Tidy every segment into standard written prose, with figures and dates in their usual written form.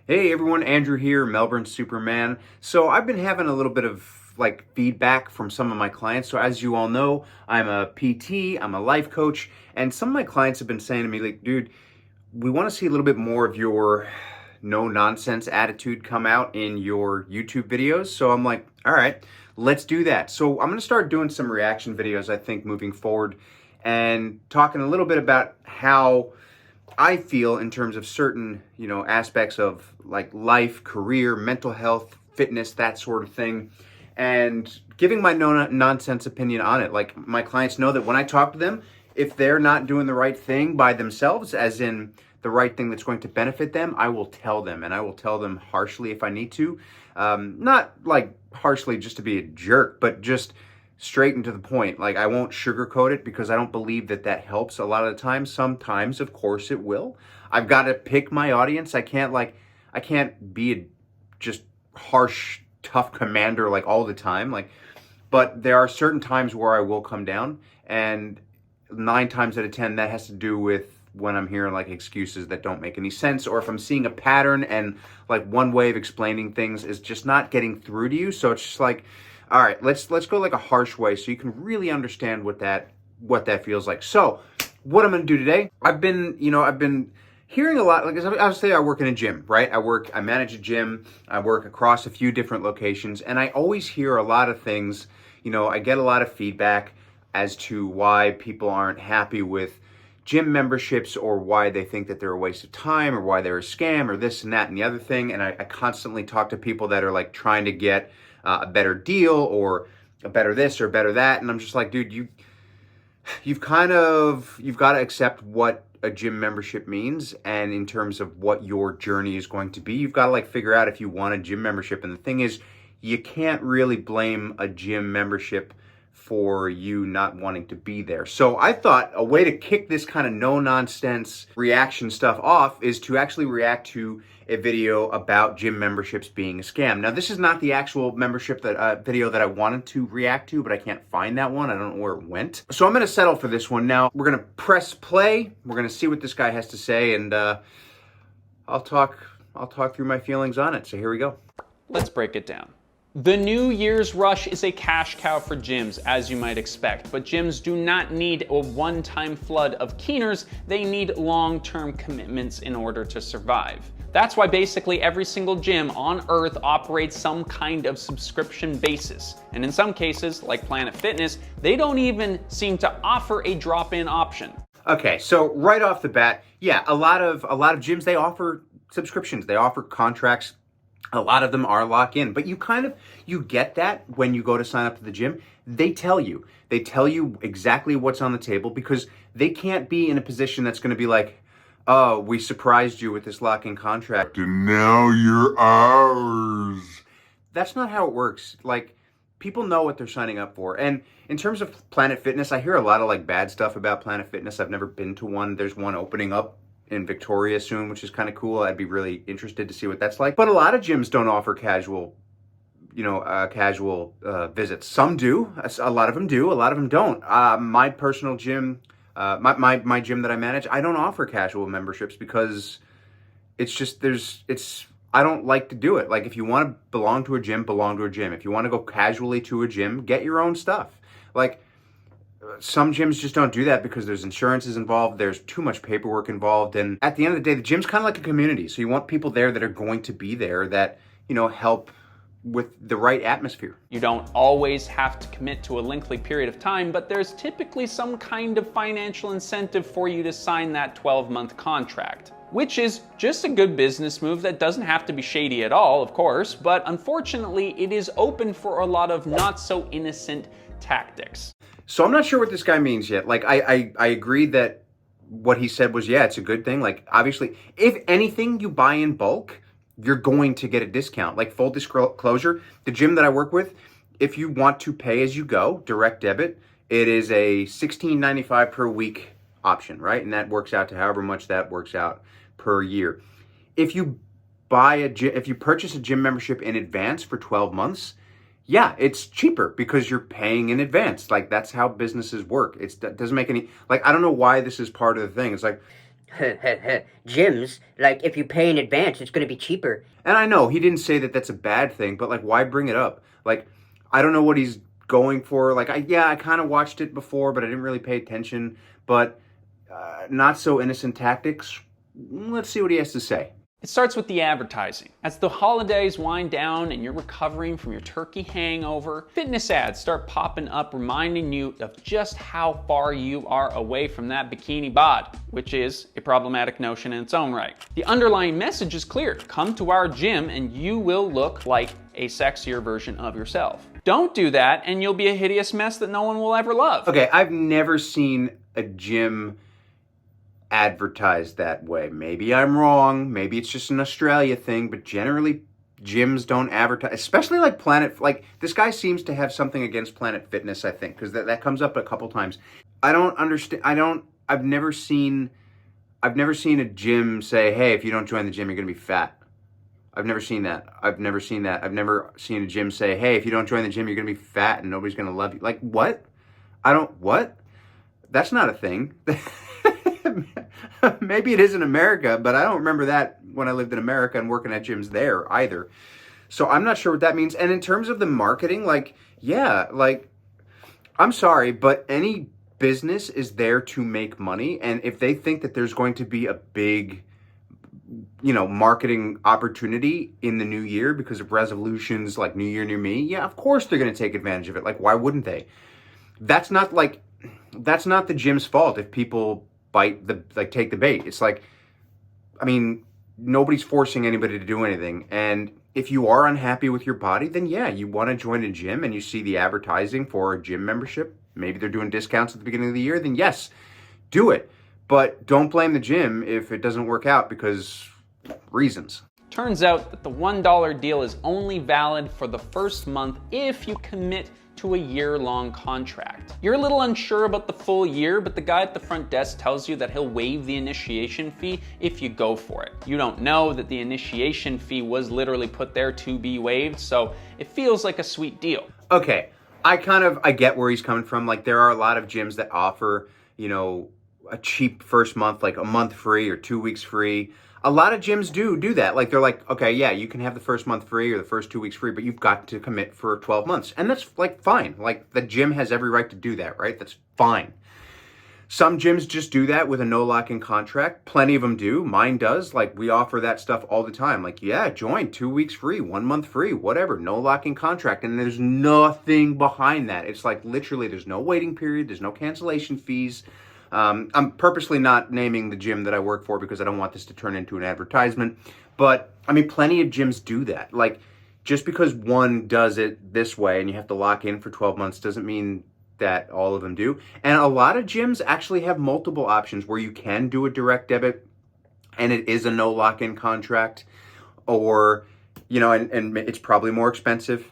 Hey everyone, Andrew here, Melbourne Superman. So I've been having a little bit of feedback from some of my clients. So as you all know, I'm a PT, I'm a life coach, and some of my clients have been saying to me like, dude, we want to see a little bit more of your no nonsense attitude come out in your YouTube videos. So I'm like, all right, let's do that. So I'm going to start doing some reaction videos, I think, moving forward and talking a little bit about how I feel in terms of certain, aspects of like life, career, mental health, fitness, that sort of thing, and giving my no nonsense opinion on it. Like my clients know that when I talk to them, if they're not doing the right thing by themselves, as in the right thing that's going to benefit them, I will tell them, and I will tell them harshly if I need to. Not like harshly just to be a jerk, but just straight and to the point. Like I won't sugarcoat it because I don't believe that that helps a lot of the time. Sometimes, of course, it will. I've got to pick my audience. I can't be a just harsh, tough commander like all the time. But there are certain times where I will come down, and 9 times out of 10 that has to do with when I'm hearing like excuses that don't make any sense, or if I'm seeing a pattern and like one way of explaining things is just not getting through to you. So it's just like, all right, let's go like a harsh way so you can really understand what that feels like. So what I'm going to do today, I've been hearing a lot, like obviously I work in a gym, right? I manage a gym. I work across a few different locations, and I always hear a lot of things. I get a lot of feedback as to why people aren't happy with gym memberships, or why they think that they're a waste of time, or why they're a scam, or this and that and the other thing. And I constantly talk to people that are like trying to get a better deal, or a better this or better that, and I'm just like, dude, you've got to accept what a gym membership means, and in terms of what your journey is going to be, you've got to like figure out if you want a gym membership. And the thing is, you can't really blame a gym membership for you not wanting to be there. So I thought a way to kick this kind of no-nonsense reaction stuff off is to actually react to a video about gym memberships being a scam. Now, this is not the actual membership video that I wanted to react to, but I can't find that one. I don't know where it went. So I'm going to settle for this one. Now, we're going to press play. We're going to see what this guy has to say, and I'll talk through my feelings on it. So here we go. Let's break it down. The New Year's rush is a cash cow for gyms, as you might expect, but gyms do not need a one-time flood of keeners. They need long-term commitments in order to survive. That's why basically every single gym on Earth operates some kind of subscription basis. And in some cases, like Planet Fitness, they don't even seem to offer a drop-in option. Okay, so right off the bat, yeah, a lot of gyms, they offer subscriptions, they offer contracts. A lot of them are lock-in, but you get that when you go to sign up to the gym. They tell you exactly what's on the table, because they can't be in a position that's going to be like, oh, we surprised you with this lock-in contract, and now you're ours. That's not how it works. Like, people know what they're signing up for. And in terms of Planet Fitness, I hear a lot of like bad stuff about Planet Fitness. I've never been to one. There's one opening up in Victoria soon, which is kind of cool. I'd be really interested to see what that's like. But a lot of gyms don't offer casual visits. Some do. A lot of them do. A lot of them don't. My personal gym, my gym that I manage, I don't offer casual memberships because I don't like to do it. Like, if you want to belong to a gym, belong to a gym. If you want to go casually to a gym, get your own stuff. Like, some gyms just don't do that because there's insurances involved, there's too much paperwork involved, and at the end of the day, the gym's kind of like a community. So you want people there that are going to be there that, help with the right atmosphere. You don't always have to commit to a lengthy period of time, but there's typically some kind of financial incentive for you to sign that 12-month contract, which is just a good business move that doesn't have to be shady at all, of course, but unfortunately, it is open for a lot of not so innocent tactics. So I'm not sure what this guy means yet. Like, I agree that what he said was, yeah, it's a good thing. Like, obviously, if anything you buy in bulk, you're going to get a discount. Like, full disclosure, the gym that I work with, if you want to pay as you go, direct debit, it is a $16.95 per week option, right? And that works out to however much that works out per year. If you purchase a gym membership in advance for 12 months, yeah, it's cheaper because you're paying in advance. Like, that's how businesses work. That doesn't make any, like, I don't know why this is part of the thing. It's like, Gyms, like if you pay in advance, it's going to be cheaper. And I know he didn't say that that's a bad thing, but like, why bring it up? Like, I don't know what he's going for. Like, I kind of watched it before, but I didn't really pay attention. But not so innocent tactics. Let's see what he has to say. It starts with the advertising. As the holidays wind down and you're recovering from your turkey hangover, fitness ads start popping up reminding you of just how far you are away from that bikini bod, which is a problematic notion in its own right. The underlying message is clear. Come to our gym and you will look like a sexier version of yourself. Don't do that and you'll be a hideous mess that no one will ever love. Okay, I've never seen a gym advertised that way. Maybe I'm wrong. Maybe it's just an Australia thing, but generally gyms don't advertise, especially like Planet, like this guy seems to have something against Planet Fitness, I think, because that comes up a couple times. I don't understand. I've never seen a gym say, hey, if you don't join the gym, you're going to be fat. I've never seen that. I've never seen a gym say, hey, if you don't join the gym, you're going to be fat and nobody's going to love you. Like, what? What? That's not a thing. Maybe it is in America, but I don't remember that when I lived in America and working at gyms there either. So I'm not sure what that means. And in terms of the marketing, like, yeah, like, I'm sorry, but any business is there to make money. And if they think that there's going to be a big, marketing opportunity in the new year because of resolutions like New Year, New Me, yeah, of course they're going to take advantage of it. Like, why wouldn't they? That's not the gym's fault if people take the bait. It's like, I mean, nobody's forcing anybody to do anything. And if you are unhappy with your body, then yeah, you want to join a gym and you see the advertising for a gym membership. Maybe they're doing discounts at the beginning of the year. Then yes, do it. But don't blame the gym if it doesn't work out because reasons. Turns out that the $1 deal is only valid for the first month if you commit to a year-long contract. You're a little unsure about the full year, but the guy at the front desk tells you that he'll waive the initiation fee if you go for it. You don't know that the initiation fee was literally put there to be waived, so it feels like a sweet deal. Okay, I get where he's coming from. Like, there are a lot of gyms that offer, a cheap first month, like a month free or 2 weeks free. A lot of gyms do that. Like, they're like, okay, yeah, you can have the first month free or the first 2 weeks free, but you've got to commit for 12 months. And that's like fine. Like, the gym has every right to do that, right? That's fine. Some gyms just do that with a no lock-in contract. Plenty of them do. Mine does. Like, we offer that stuff all the time. Like, yeah, join 2 weeks free, 1 month free, whatever, no lock-in contract. And there's nothing behind that. It's like literally there's no waiting period. There's no cancellation fees. I'm purposely not naming the gym that I work for because I don't want this to turn into an advertisement. But, I mean, plenty of gyms do that. Like, just because one does it this way and you have to lock in for 12 months doesn't mean that all of them do. And a lot of gyms actually have multiple options where you can do a direct debit and it is a no lock-in contract. Or, and it's probably more expensive.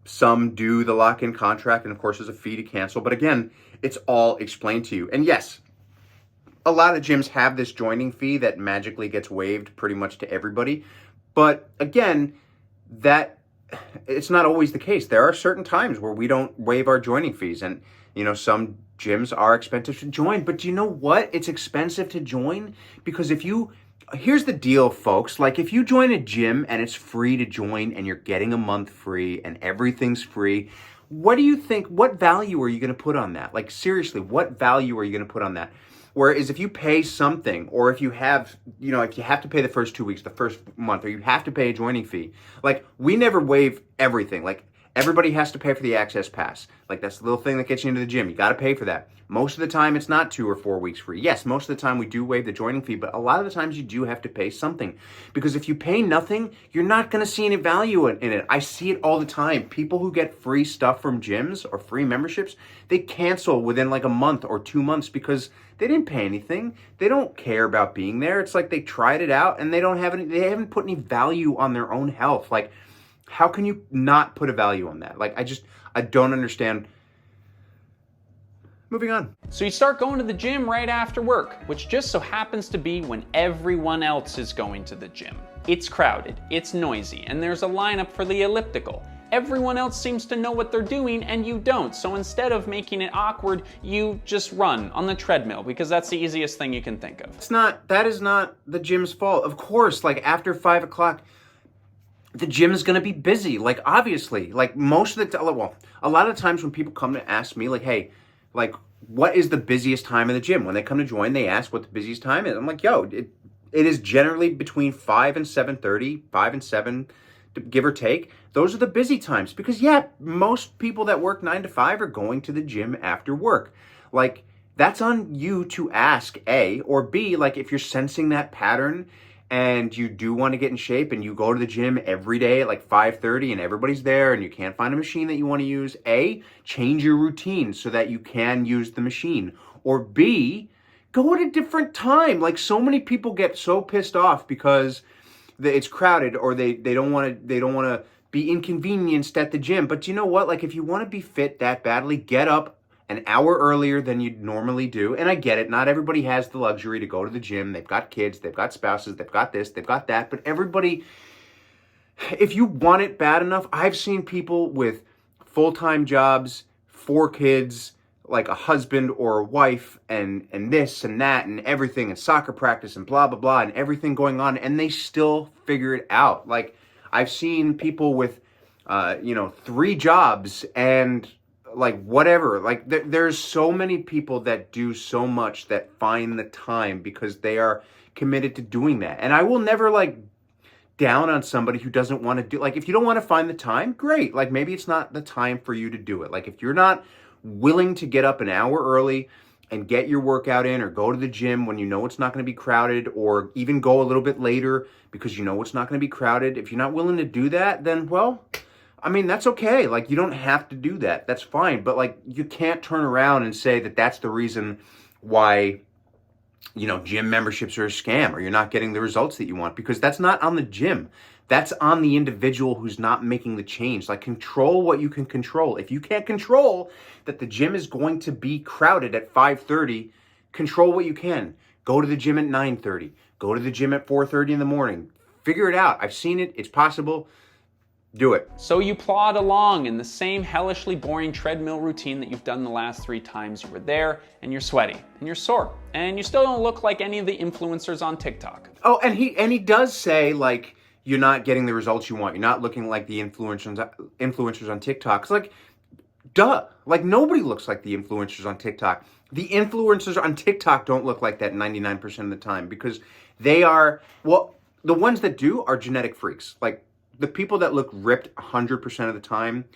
Some do the lock-in contract and, of course, there's a fee to cancel. But again, it's all explained to you. And yes, a lot of gyms have this joining fee that magically gets waived pretty much to everybody. But again, it's not always the case. There are certain times where we don't waive our joining fees. And, some gyms are expensive to join. But do you know what? It's expensive to join because here's the deal, folks. Like, if you join a gym and it's free to join and you're getting a month free and everything's free, what do you think? What value are you going to put on that? Like, seriously, what value are you going to put on that? Whereas if you pay something, or if you have, if you have to pay the first 2 weeks, the first month, or you have to pay a joining fee, like, we never waive everything. Like, everybody has to pay for the access pass. Like, that's the little thing that gets you into the gym. You got to pay for that. Most of the time, it's not 2 or 4 weeks free. Yes, most of the time we do waive the joining fee, but a lot of the times you do have to pay something. Because if you pay nothing, you're not going to see any value in it. I see it all the time. People who get free stuff from gyms or free memberships, they cancel within like a month or 2 months because they didn't pay anything. They don't care about being there. It's like they tried it out and they haven't put any value on their own health. Like, how can you not put a value on that? Like, I don't understand. Moving on. So you start going to the gym right after work, which just so happens to be when everyone else is going to the gym. It's crowded, it's noisy, and there's a lineup for the elliptical. everyone else seems to know what they're doing and you don't. So instead of making it awkward, you just run on the treadmill because that's the easiest thing you can think of. That is not the gym's fault. Of course, like after 5 o'clock, the gym is going to be busy. Like obviously, like most of the time, well, a lot of times when people come to ask me like, hey, like what is the busiest time in the gym? When they come to join, they ask what the busiest time is. I'm like, yo, it is generally between 5 and 7:30, 5 and 7, give or take. Those are the busy times because yeah, most people that work 9 to 5 are going to the gym after work. Like that's on you to ask A, or B, like if you're sensing that pattern and you do want to get in shape and you go to the gym every day at like 5:30 and everybody's there and you can't find a machine that you want to use, A, change your routine so that you can use the machine. Or B, go at a different time. Like so many people get so pissed off because it's crowded or they don't want to be inconvenienced at the gym. But you know what? Like if you want to be fit that badly, get up an hour earlier than you'd normally do. And I get it. Not everybody has the luxury to go to the gym. They've got kids, they've got spouses, they've got this, they've got that. But everybody, if you want it bad enough, I've seen people with full-time jobs, 4 kids, like a husband or a wife and this and that and everything and soccer practice and blah, blah, blah and everything going on. And they still figure it out. Like I've seen people with, 3 jobs and like whatever, like there's so many people that do so much that find the time because they are committed to doing that. And I will never like down on somebody who doesn't want to do, like if you don't want to find the time, great. Like maybe it's not the time for you to do it. Like if you're not willing to get up an hour early and get your workout in or go to the gym when you know it's not going to be crowded or even go a little bit later because you know it's not going to be crowded. If you're not willing to do that, then well, I mean, that's okay. Like, you don't have to do that. That's fine. But, like, you can't turn around and say that that's the reason why, gym memberships are a scam or you're not getting the results that you want because that's not on the gym. That's on the individual who's not making the change. Like, control what you can control. If you can't control that the gym is going to be crowded at 5:30, control what you can. Go to the gym at 9:30. Go to the gym at 4:30 in the morning. Figure it out. I've seen it. It's possible. Do it. So you plod along in the same hellishly boring treadmill routine that you've done the last 3 times you were there, and you're sweaty, and you're sore, and you still don't look like any of the influencers on TikTok. Oh, and he does say, like, you're not getting the results you want. You're not looking like the influencers on TikTok. It's like, duh. Like, nobody looks like the influencers on TikTok. The influencers on TikTok don't look like that 99% of the time because they are, well, the ones that do are genetic freaks. Like, the people that look ripped 100% of the time,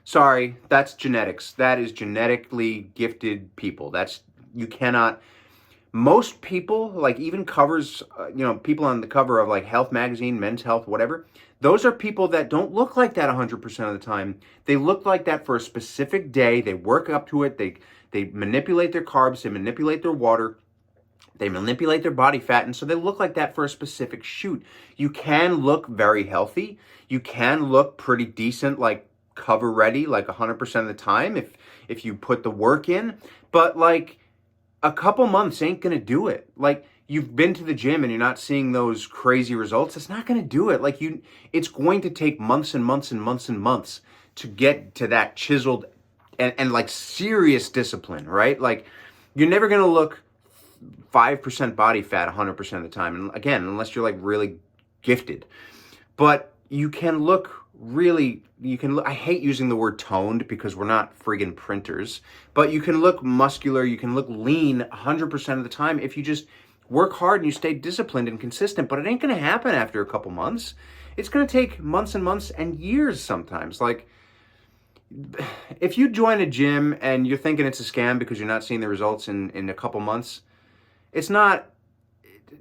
sorry, that's genetics. That is genetically gifted people. You cannot, most people, like even covers, people on the cover of like Health Magazine, Men's Health, whatever, those are people that don't look like that 100% of the time. They look like that for a specific day. They work up to it. They manipulate their carbs. They manipulate their water. They manipulate their body fat, and so they look like that for a specific shoot. You can look very healthy. You can look pretty decent, like cover ready, like 100% of the time if you put the work in. But like a couple months ain't gonna do it. Like you've been to the gym and you're not seeing those crazy results. It's not gonna do it. Like it's going to take months and months and months and months to get to that chiseled and like serious discipline, right? Like you're never gonna look 5% body fat 100% of the time. And again, unless you're like really gifted. But you can look really, I hate using the word toned because we're not friggin' printers, but you can look muscular, you can look lean 100% of the time if you just work hard and you stay disciplined and consistent. But it ain't gonna happen after a couple months. It's gonna take months and months and years sometimes. Like, if you join a gym and you're thinking it's a scam because you're not seeing the results in a couple months, it's not.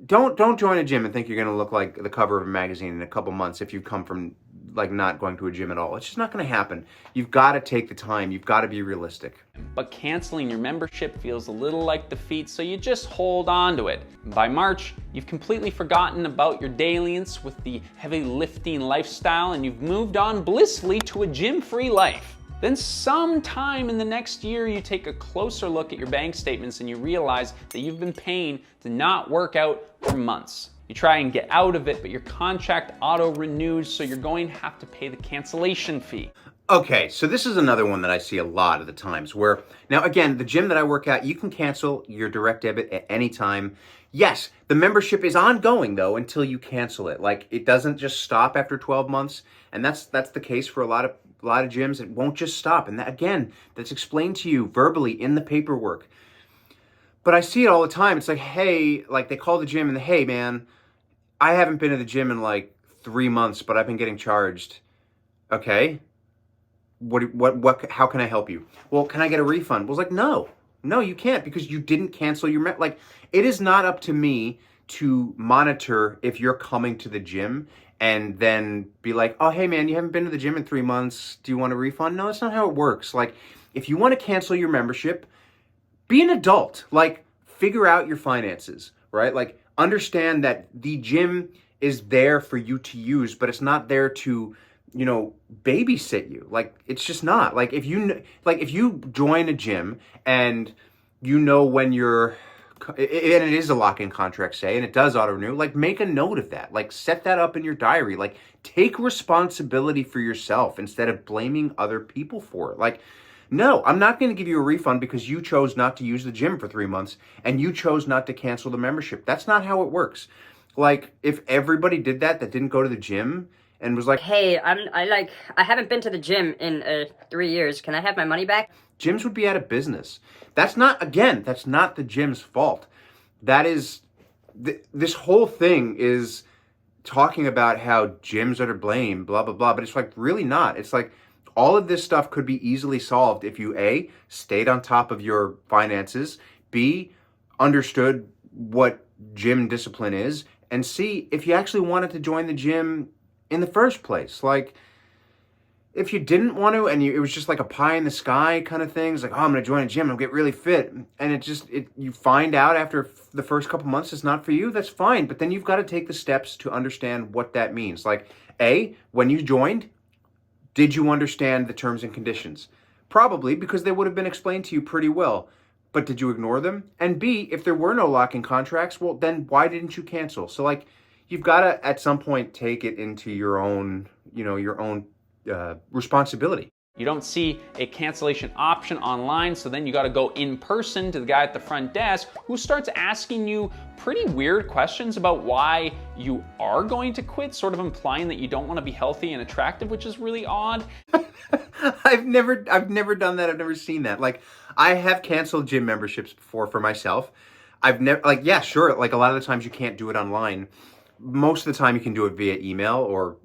Don't join a gym and think you're going to look like the cover of a magazine in a couple months if you come from like not going to a gym at all. It's just not going to happen. You've got to take the time. You've got to be realistic. But canceling your membership feels a little like defeat, so you just hold on to it. By March, you've completely forgotten about your dalliance with the heavy lifting lifestyle and you've moved on blissfully to a gym-free life. Then sometime in the next year, you take a closer look at your bank statements and you realize that you've been paying to not work out for months. You try and get out of it, but your contract auto-renews, so you're going to have to pay the cancellation fee. Okay, so this is another one that I see a lot of the times where, now again, the gym that I work at, you can cancel your direct debit at any time. Yes, the membership is ongoing though until you cancel it. Like, it doesn't just stop after 12 months, and that's the case for a lot of gyms. It won't just stop, and that, again, that's explained to you verbally in the paperwork. But I see it all the time. It's like, hey, like they call the gym and hey man, I haven't been to the gym in like 3 months, but I've been getting charged. Okay. What, how can I help you? Well, can I get a refund? Well, it's like, no, you can't, because you didn't cancel your, like, it is not up to me to monitor if you're coming to the gym and then be like, oh, hey man, you haven't been to the gym in 3 months. Do you want a refund? No, that's not how it works. Like, if you want to cancel your membership, be an adult. Like, figure out your finances, right? Like, understand that the gym is there for you to use, but it's not there to, babysit you. Like, it's just not. Like, if you join a gym and when you're, and it is a lock-in contract, say, and it does auto-renew, like, make a note of that. Like, set that up in your diary. Like, take responsibility for yourself instead of blaming other people for it. Like, no, I'm not going to give you a refund because you chose not to use the gym for 3 months and you chose not to cancel the membership. That's not how it works. Like, if everybody did that didn't go to the gym and was like, Hey, I haven't been to the gym in 3 years. Can I have my money back? gyms would be out of business. That's not the gym's fault. That is, this whole thing is talking about how gyms are to blame, blah, blah, blah. But it's like, really not. It's like, all of this stuff could be easily solved if you, A, stayed on top of your finances, B, understood what gym discipline is, and C, if you actually wanted to join the gym in the first place. Like, if you didn't want to and it was just like a pie in the sky kind of thing, it's like, oh, I'm going to join a gym, I'll get really fit, and you find out after the first couple months it's not for you, that's fine. But then you've got to take the steps to understand what that means. Like, A, when you joined, did you understand the terms and conditions? Probably, because they would have been explained to you pretty well. But did you ignore them? And B, if there were no lock-in contracts, well, then why didn't you cancel? So, like, you've got to, at some point, take it into your own, responsibility. You don't see a cancellation option online, so then you got to go in person to the guy at the front desk who starts asking you pretty weird questions about why you are going to quit, sort of implying that you don't want to be healthy and attractive, which is really odd. I've never done that. I've never seen that. Like, I have canceled gym memberships before for myself. I've never, like, yeah, sure. Like, a lot of the times you can't do it online. Most of the time you can do it via email or,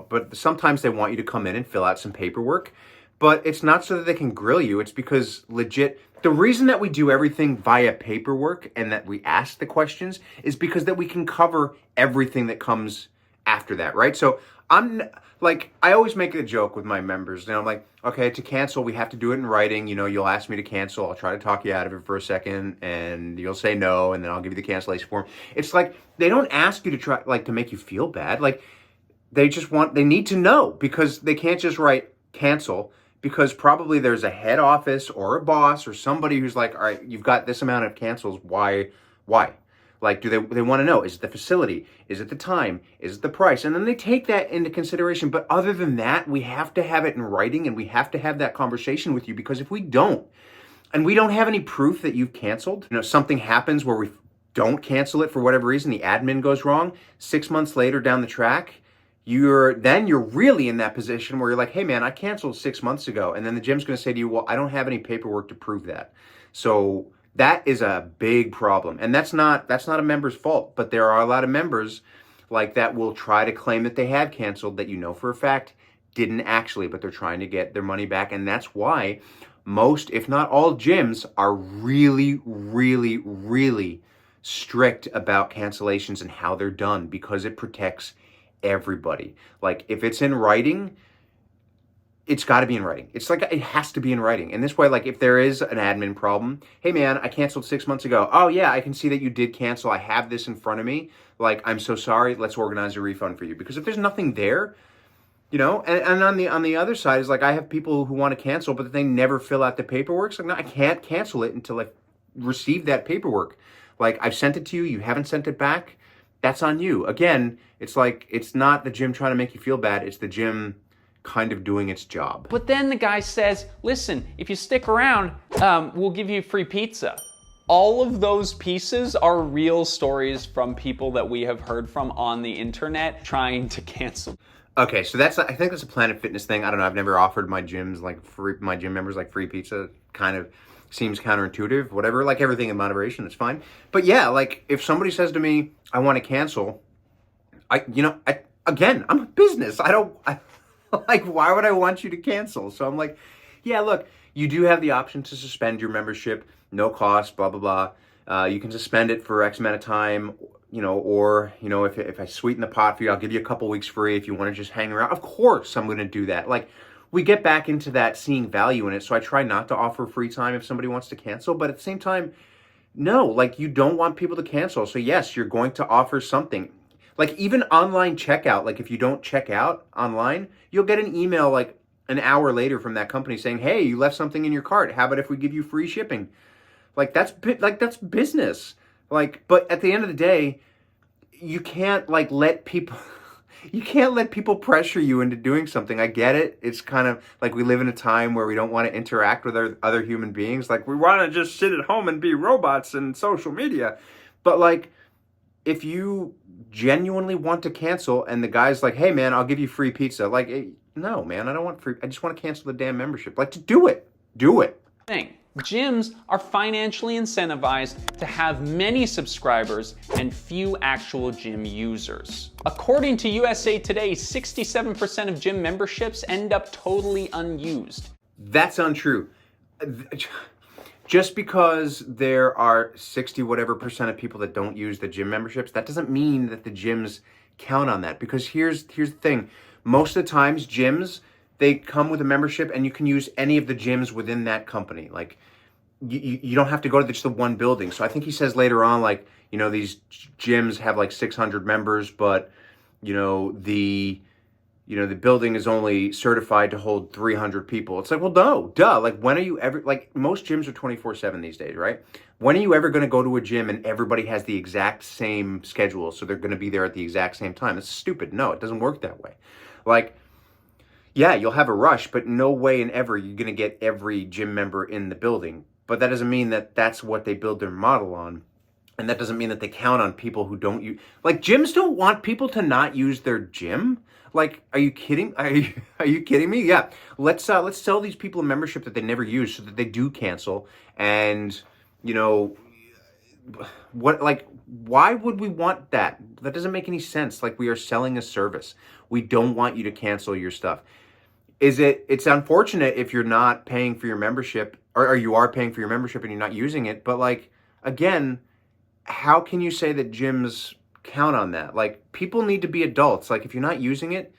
but sometimes they want you to come in and fill out some paperwork. But it's not so that they can grill you. It's because legit, the reason that we do everything via paperwork and that we ask the questions is because that we can cover everything that comes after that, right? So I always make a joke with my members. I'm like, okay, to cancel, we have to do it in writing. You'll ask me to cancel. I'll try to talk you out of it for a second and you'll say no. And then I'll give you the cancellation form. It's like, they don't ask you to try, like, to make you feel bad. Like, they need to know, because they can't just write cancel, because probably there's a head office or a boss or somebody who's like, all right, you've got this amount of cancels. Why? Like, do they want to know, is it the facility? Is it the time? Is it the price? And then they take that into consideration. But other than that, we have to have it in writing and we have to have that conversation with you, because if we don't, and we don't have any proof that you've canceled, something happens where we don't cancel it for whatever reason, the admin goes wrong, 6 months later down the track, you're really in that position where you're like, hey man, I canceled 6 months ago. And then the gym's going to say to you, well, I don't have any paperwork to prove that. So that is a big problem. And that's not a member's fault, but there are a lot of members like that will try to claim that they have canceled that for a fact didn't actually, but they're trying to get their money back. And that's why most, if not all, gyms are really, really, really strict about cancellations and how they're done, because it protects everybody. Like, if it's in writing, it's got to be in writing. It's like, it has to be in writing. And this way, like, if there is an admin problem, hey man, I canceled 6 months ago. Oh yeah, I can see that you did cancel. I have this in front of me. Like, I'm so sorry. Let's organize a refund for you. Because if there's nothing there, and on the other side is like, I have people who want to cancel, but they never fill out the paperwork. So no, I can't cancel it until I receive that paperwork. Like, I've sent it to you. You haven't sent it back. that's on you. Again, it's like, it's not the gym trying to make you feel bad. It's the gym kind of doing its job. But then the guy says, listen, if you stick around, we'll give you free pizza. All of those pieces are real stories from people that we have heard from on the internet trying to cancel. Okay, so I think that's a Planet Fitness thing. I don't know. I've never offered my gyms like my gym members like free pizza. Kind of seems counterintuitive. Whatever. Like everything in moderation, it's fine. But yeah, like if somebody says to me, "I want to cancel," again, I'm a business. Like, why would I want you to cancel? So I'm like, yeah, look, you do have the option to suspend your membership, no cost, blah, blah, blah. You can suspend it for X amount of time, or, if I sweeten the pot for you, I'll give you a couple weeks free if you want to just hang around. Of course, I'm going to do that. Like, we get back into that seeing value in it. So I try not to offer free time if somebody wants to cancel. But at the same time, no, like you don't want people to cancel. So yes, you're going to offer something. Like even online checkout, like if you don't check out online, you'll get an email like an hour later from that company saying, hey, you left something in your cart. How about if we give you free shipping? Like that's business. Like, but at the end of the day, you can't like let people pressure you into doing something. I get it. It's kind of like we live in a time where we don't want to interact with other human beings. Like we want to just sit at home and be robots and social media. But like, if you genuinely want to cancel and the guy's like, hey man, I'll give you free pizza. Like, no man, I don't want free. I just want to cancel the damn membership. Like, to do it. Gyms are financially incentivized to have many subscribers and few actual gym users. According to USA Today, 67% of gym memberships end up totally unused. That's untrue. Just because there are 60 whatever percent of people that don't use the gym memberships, that doesn't mean that the gyms count on that. Because here's the thing. Most of the times gyms, they come with a membership and you can use any of the gyms within that company. Like you don't have to go to just the one building. So I think he says later on, like, these gyms have like 600 members, but the building is only certified to hold 300 people. It's like, well, no, duh. Like, when are you ever, like, most gyms are 24/7 these days, right? When are you ever going to go to a gym and everybody has the exact same schedule, so they're going to be there at the exact same time? It's stupid. No, it doesn't work that way. Like, yeah, you'll have a rush, but no way in ever you're going to get every gym member in the building. But that doesn't mean that that's what they build their model on. And that doesn't mean that they count on people who don't use, like, gyms don't want people to not use their gym. Like, are you kidding? Are you kidding me? Yeah. Let's sell these people a membership that they never use so that they do cancel. And, why would we want that? That doesn't make any sense. Like, we are selling a service. We don't want you to cancel your stuff. It's unfortunate if you're not paying for your membership or you are paying for your membership and you're not using it. But like, again, how can you say that gyms count on that? Like, people need to be adults. Like, if you're not using it,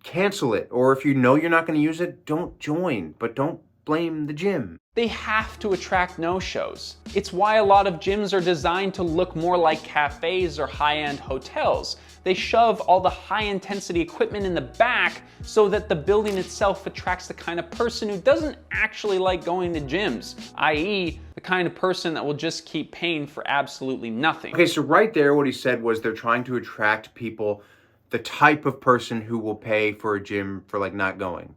cancel it. Or if you know you're not going to use it, don't join, but don't blame the gym. They have to attract no-shows. It's why a lot of gyms are designed to look more like cafes or high-end hotels. They shove all the high-intensity equipment in the back so that the building itself attracts the kind of person who doesn't actually like going to gyms, i.e. the kind of person that will just keep paying for absolutely nothing. Okay, so right there what he said was they're trying to attract people, the type of person who will pay for a gym for like not going.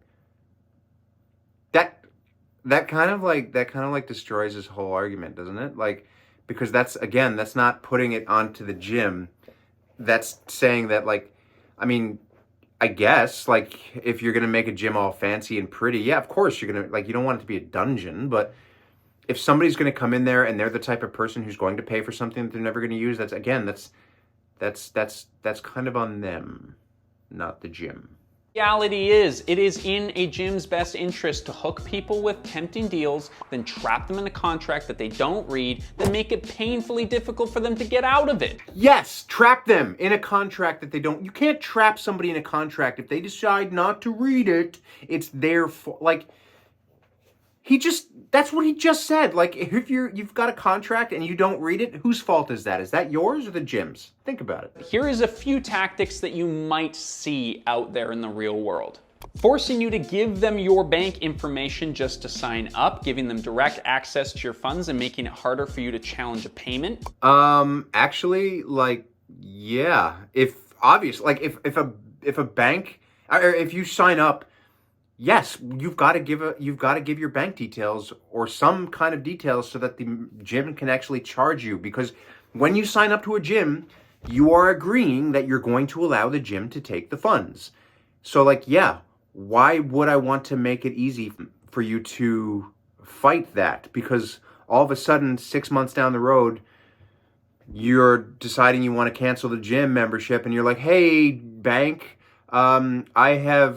That kind of like destroys his whole argument, doesn't it? Like, because that's not putting it onto the gym. That's saying that, like, I mean, I guess, like, if you're gonna make a gym all fancy and pretty, yeah, of course you're gonna, like, you don't want it to be a dungeon, but if somebody's gonna come in there and they're the type of person who's going to pay for something that they're never gonna use, that's kind of on them, not the gym. Reality is, it is in a gym's best interest to hook people with tempting deals, then trap them in a contract that they don't read, then make it painfully difficult for them to get out of it. Yes, trap them in a contract that they don't. You can't trap somebody in a contract if they decide not to read it. It's their fault. Like, that's what he just said. Like, if you've got a contract and you don't read it, whose fault is that? Is that yours or the gym's? Think about it. Here is a few tactics that you might see out there in the real world. Forcing you to give them your bank information just to sign up, giving them direct access to your funds and making it harder for you to challenge a payment. Actually, like, Yeah, if obvious, like if a bank or if you sign up, yes, you've got to give your bank details or some kind of details so that the gym can actually charge you, because when you sign up to a gym, you are agreeing that you're going to allow the gym to take the funds. So like, yeah, why would I want to make it easy for you to fight that? Because all of a sudden 6 months down the road, you're deciding you want to cancel the gym membership and you're like, hey, bank, I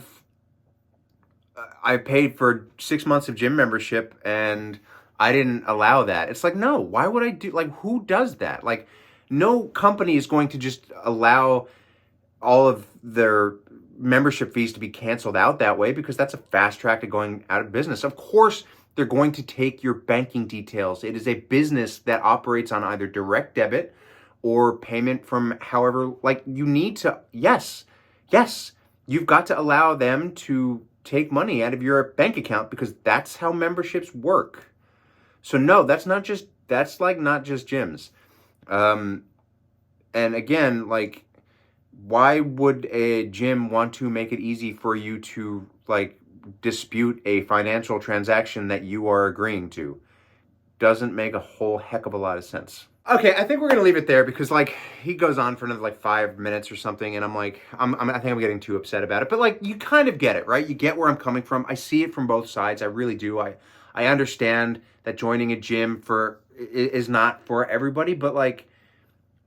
paid for 6 months of gym membership and I didn't allow that. It's like, no, why would I do, like, who does that? Like, no company is going to just allow all of their membership fees to be canceled out that way, because that's a fast track to going out of business. Of course, they're going to take your banking details. It is a business that operates on either direct debit or payment from however, like, you need to, yes, you've got to allow them to take money out of your bank account because that's how memberships work. So no, that's not just gyms. And again, like, why would a gym want to make it easy for you to like dispute a financial transaction that you are agreeing to? Doesn't make a whole heck of a lot of sense. Okay, I think we're gonna leave it there because like he goes on for another like 5 minutes or something, and I'm like, I think I'm getting too upset about it. But like, you kind of get it, right? You get where I'm coming from. I see it from both sides. I really do. I understand that joining a gym is not for everybody, but like,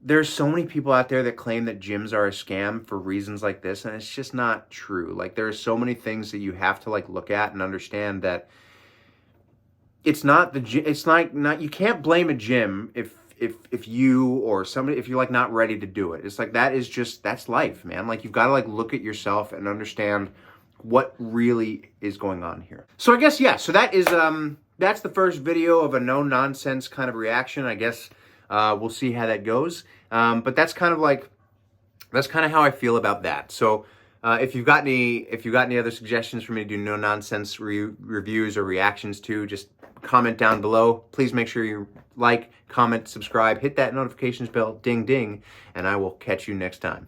there's so many people out there that claim that gyms are a scam for reasons like this, and it's just not true. Like, there are so many things that you have to like look at and understand that it's not the gym. It's like, not, you can't blame a gym if you or somebody, if you're like not ready to do it. It's like, that's life, man. Like, you've got to like look at yourself and understand what really is going on here. So I guess, yeah, so that's the first video of a no nonsense kind of reaction. I guess we'll see how that goes. But that's kind of how I feel about that. So if you've got any other suggestions for me to do no nonsense reviews or reactions to, just comment down below. Please make sure you like, comment, subscribe, hit that notifications bell, ding ding, and I will catch you next time.